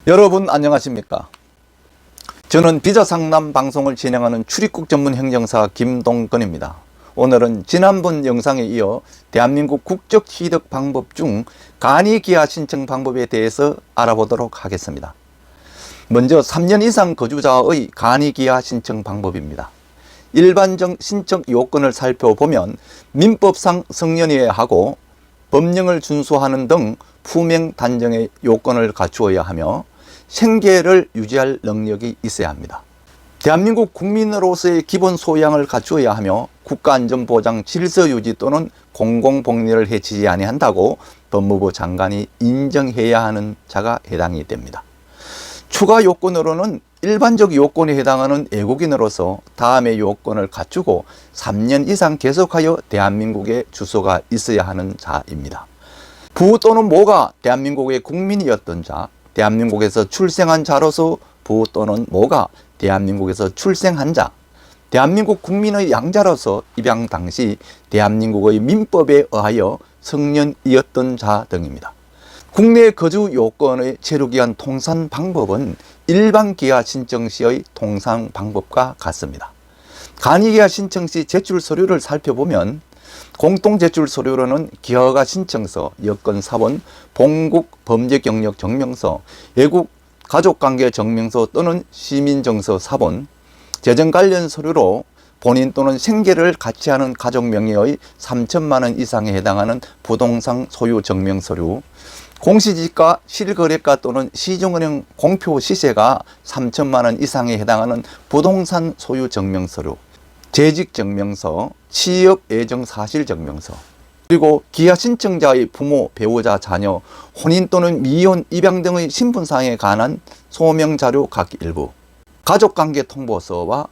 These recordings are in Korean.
여러분 안녕하십니까? 저는 비자상담 방송을 진행하는 출입국 전문 행정사 김동건입니다. 오늘은 지난번 영상에 이어 대한민국 국적 취득 방법 중 간이 기하 신청 방법에 대해서 알아보도록 하겠습니다. 먼저 3년 이상 거주자의 간이 기하 신청 방법입니다. 일반적 신청 요건을 살펴보면 민법상 성년이어야 하고 법령을 준수하는 등 품행 단정의 요건을 갖추어야 하며 생계를 유지할 능력이 있어야 합니다. 대한민국 국민으로서의 기본 소양을 갖추어야 하며 국가안전보장 질서유지 또는 공공복리를 해치지 아니한다고 법무부 장관이 인정해야 하는 자가 해당이 됩니다. 추가 요건으로는 일반적 요건에 해당하는 외국인으로서 다음의 요건을 갖추고 3년 이상 계속하여 대한민국에 주소가 있어야 하는 자입니다. 부 또는 모가 대한민국의 국민이었던 자, 대한민국에서 출생한 자로서 부 또는 모가 대한민국에서 출생한 자, 대한민국 국민의 양자로서 입양 당시 대한민국의 민법에 의하여 성년이었던 자 등입니다. 국내 거주 요건의 체류기한 통산 방법은 일반 기하 신청 시의 통산 방법과 같습니다. 간이 기하 신청 시 제출 서류를 살펴보면 공동 제출 서류로는 기하가 신청서, 여건 사본, 본국 범죄 경력 증명서, 외국 가족관계 증명서 또는 시민증서 사본, 재정 관련 서류로 본인 또는 생계를 같이 하는 가족 명의의 3천만 원 이상에 해당하는 부동산 소유 증명 서류, 공시지가 실거래가 또는 시중은행 공표 시세가 3천만 원 이상에 해당하는 부동산 소유 증명 서류, 재직 증명서, 취업 예정 사실 증명서, 그리고 기하 신청자의 부모, 배우자, 자녀, 혼인 또는 미혼, 입양 등의 신분사항에 관한 소명 자료 각 일부, 가족관계 통보서와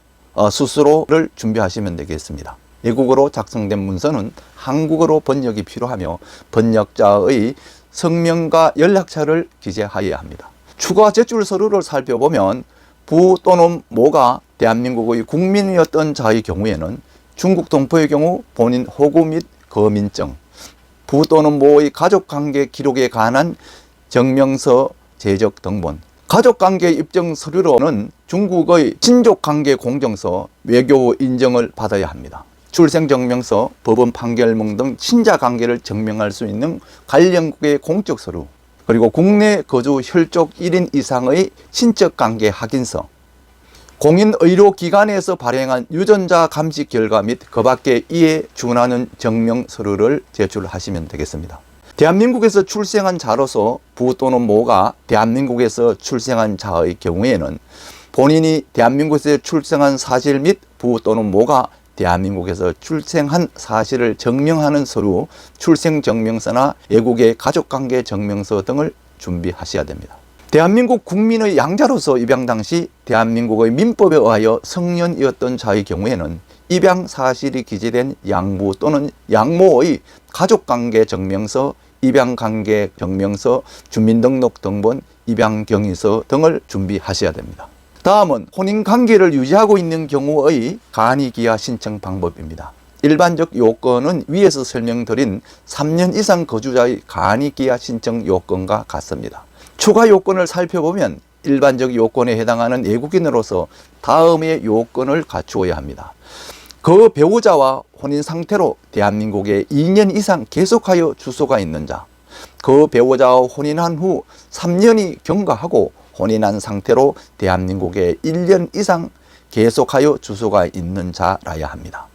수수료를 준비하시면 되겠습니다. 외국어로 작성된 문서는 한국어로 번역이 필요하며 번역자의 성명과 연락처를 기재하여야 합니다. 추가 제출 서류를 살펴보면 부 또는 모가 대한민국의 국민이었던 자의 경우에는 중국 동포의 경우 본인 호구 및 거민증, 부 또는 모의 가족관계 기록에 관한 증명서 제적 등본, 가족관계 입증 서류로는 중국의 친족관계 공증서, 외교 인정을 받아야 합니다. 출생증명서, 법원 판결문 등 친자관계를 증명할 수 있는 관련국의 공적 서류, 그리고 국내 거주 혈족 1인 이상의 친척관계 확인서, 공인의료기관에서 발행한 유전자 감식 결과 및 그 밖에 이에 준하는 증명 서류를 제출하시면 되겠습니다. 대한민국에서 출생한 자로서 부 또는 모가 대한민국에서 출생한 자의 경우에는 본인이 대한민국에서 출생한 사실 및 부 또는 모가 대한민국에서 출생한 사실을 증명하는 서류, 출생증명서나 외국의 가족관계 증명서 등을 준비하셔야 됩니다. 대한민국 국민의 양자로서 입양 당시 대한민국의 민법에 의하여 성년이었던 자의 경우에는 입양 사실이 기재된 양부 또는 양모의 가족관계 증명서, 입양관계 증명서, 주민등록 등본, 입양경위서 등을 준비하셔야 됩니다. 다음은 혼인관계를 유지하고 있는 경우의 간이 기하 신청 방법입니다. 일반적 요건은 위에서 설명드린 3년 이상 거주자의 간이 기하 신청 요건과 같습니다. 추가 요건을 살펴보면 일반적 요건에 해당하는 외국인으로서 다음의 요건을 갖추어야 합니다. 그 배우자와 혼인 상태로 대한민국에 2년 이상 계속하여 주소가 있는 자, 그 배우자와 혼인한 후 3년이 경과하고 혼인한 상태로 대한민국에 1년 이상 계속하여 주소가 있는 자라야 합니다.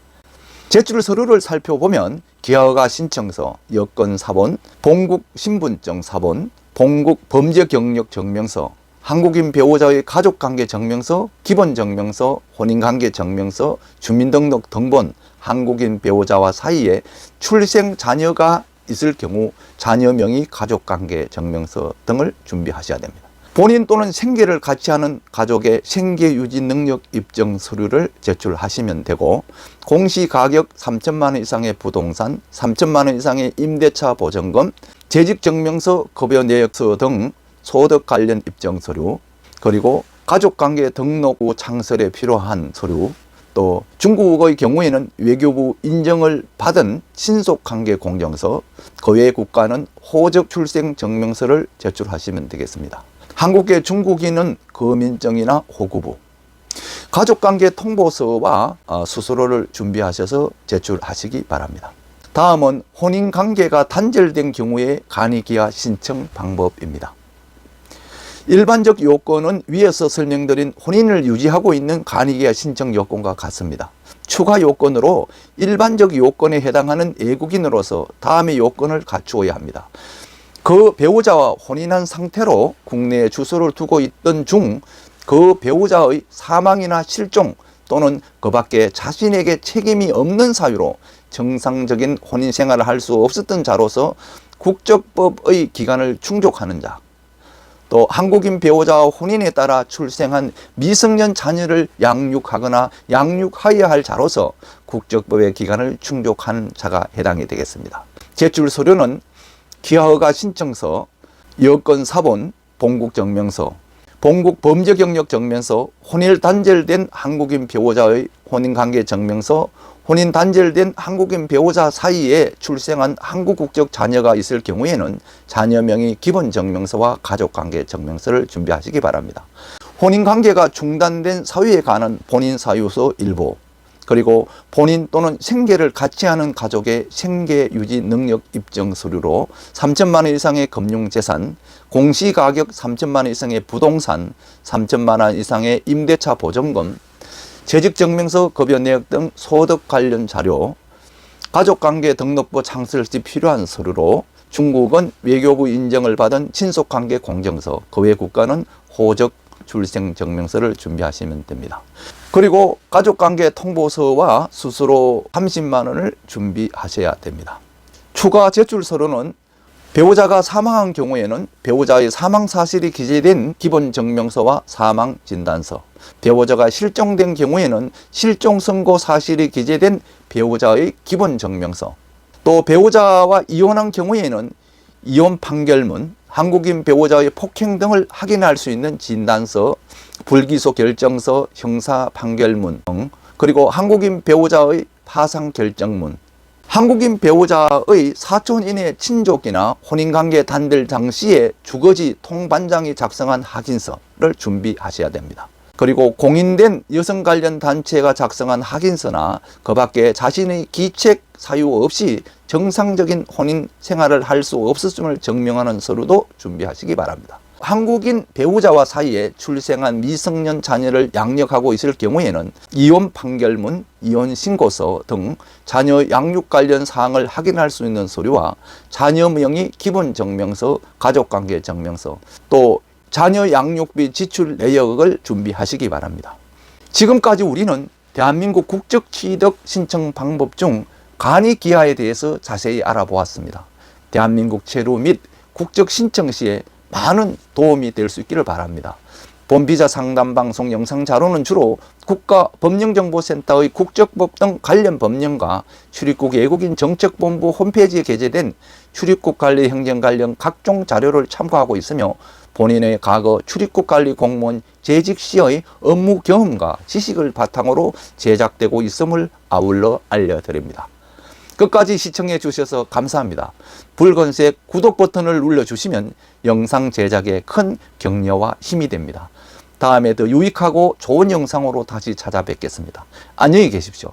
제출 서류를 살펴보면 기하가 신청서, 여건 사본, 본국 신분증 사본, 본국 범죄 경력 증명서, 한국인 배우자의 가족관계 증명서, 기본증명서, 혼인관계 증명서, 주민등록 등본, 한국인 배우자와 사이에 출생 자녀가 있을 경우 자녀 명의 가족관계 증명서 등을 준비하셔야 됩니다. 본인 또는 생계를 같이 하는 가족의 생계 유지 능력 입증 서류를 제출하시면 되고, 공시가격 3천만 원 이상의 부동산, 3천만 원 이상의 임대차 보증금, 재직증명서, 급여 내역서 등 소득 관련 입증 서류, 그리고 가족관계 등록 후 창설에 필요한 서류, 또 중국의 경우에는 외교부 인정을 받은 친속관계 공증서, 그 외 국가는 호적 출생 증명서를 제출하시면 되겠습니다. 한국계 중국인은 거민증이나 호구부, 가족관계 통보서와 수수료를 준비하셔서 제출하시기 바랍니다. 다음은 혼인관계가 단절된 경우의 간이기하 신청 방법입니다. 일반적 요건은 위에서 설명드린 혼인을 유지하고 있는 간이기하 신청 요건과 같습니다. 추가 요건으로 일반적 요건에 해당하는 외국인으로서 다음의 요건을 갖추어야 합니다. 그 배우자와 혼인한 상태로 국내에 주소를 두고 있던 중 그 배우자의 사망이나 실종 또는 그 밖에 자신에게 책임이 없는 사유로 정상적인 혼인 생활을 할 수 없었던 자로서 국적법의 기간을 충족하는 자, 또 한국인 배우자와 혼인에 따라 출생한 미성년 자녀를 양육하거나 양육하여야 할 자로서 국적법의 기간을 충족한 자가 해당이 되겠습니다. 제출 서류는 기하허가 신청서, 여권 사본, 본국증명서, 본국 범죄경력 증명서, 혼인 단절된 한국인 배우자의 혼인관계 증명서, 혼인 단절된 한국인 배우자 사이에 출생한 한국 국적 자녀가 있을 경우에는 자녀명의 기본 증명서와 가족관계 증명서를 준비하시기 바랍니다. 혼인관계가 중단된 사유에 관한 본인 사유서 일부, 그리고 본인 또는 생계를 같이 하는 가족의 생계 유지 능력 입증 서류로 3천만 원 이상의 금융재산, 공시가격 3천만 원 이상의 부동산, 3천만 원 이상의 임대차 보증금, 재직증명서, 급여 내역 등 소득 관련 자료, 가족관계 등록부 창설 시 필요한 서류로 중국은 외교부 인정을 받은 친속관계 공증서, 그 외 국가는 호적 출생증명서를 준비하시면 됩니다. 그리고 가족관계 통보서와 수수료 30만 원을 준비하셔야 됩니다. 추가 제출 서류는 배우자가 사망한 경우에는 배우자의 사망 사실이 기재된 기본 증명서와 사망 진단서, 배우자가 실종된 경우에는 실종 선고 사실이 기재된 배우자의 기본 증명서, 또 배우자와 이혼한 경우에는 이혼 판결문, 한국인 배우자의 폭행 등을 확인할 수 있는 진단서, 불기소 결정서, 형사 판결문 등, 그리고 한국인 배우자의 파상 결정문, 한국인 배우자의 사촌인의 친족이나 혼인관계 단절 당시에 주거지 통반장이 작성한 확인서를 준비하셔야 됩니다. 그리고 공인된 여성 관련 단체가 작성한 확인서나 그 밖에 자신의 기책 사유 없이 정상적인 혼인 생활을 할 수 없었음을 증명하는 서류도 준비하시기 바랍니다. 한국인 배우자와 사이에 출생한 미성년 자녀를 양육하고 있을 경우에는 이혼 판결문, 이혼 신고서 등 자녀 양육 관련 사항을 확인할 수 있는 서류와 자녀 명의 기본 증명서, 가족관계 증명서, 또 자녀 양육비 지출 내역을 준비하시기 바랍니다. 지금까지 우리는 대한민국 국적 취득 신청 방법 중 간이기하에 대해서 자세히 알아보았습니다. 대한민국 체류 및 국적 신청 시에 많은 도움이 될 수 있기를 바랍니다. 본 비자 상담 방송 영상 자료는 주로 국가법령정보센터의 국적법 등 관련 법령과 출입국 외국인 정책본부 홈페이지에 게재된 출입국 관리 행정 관련 각종 자료를 참고하고 있으며 본인의 과거 출입국 관리 공무원 재직 시의 업무 경험과 지식을 바탕으로 제작되고 있음을 아울러 알려드립니다. 끝까지 시청해 주셔서 감사합니다. 붉은색 구독 버튼을 눌러주시면 영상 제작에 큰 격려와 힘이 됩니다. 다음에 더 유익하고 좋은 영상으로 다시 찾아뵙겠습니다. 안녕히 계십시오.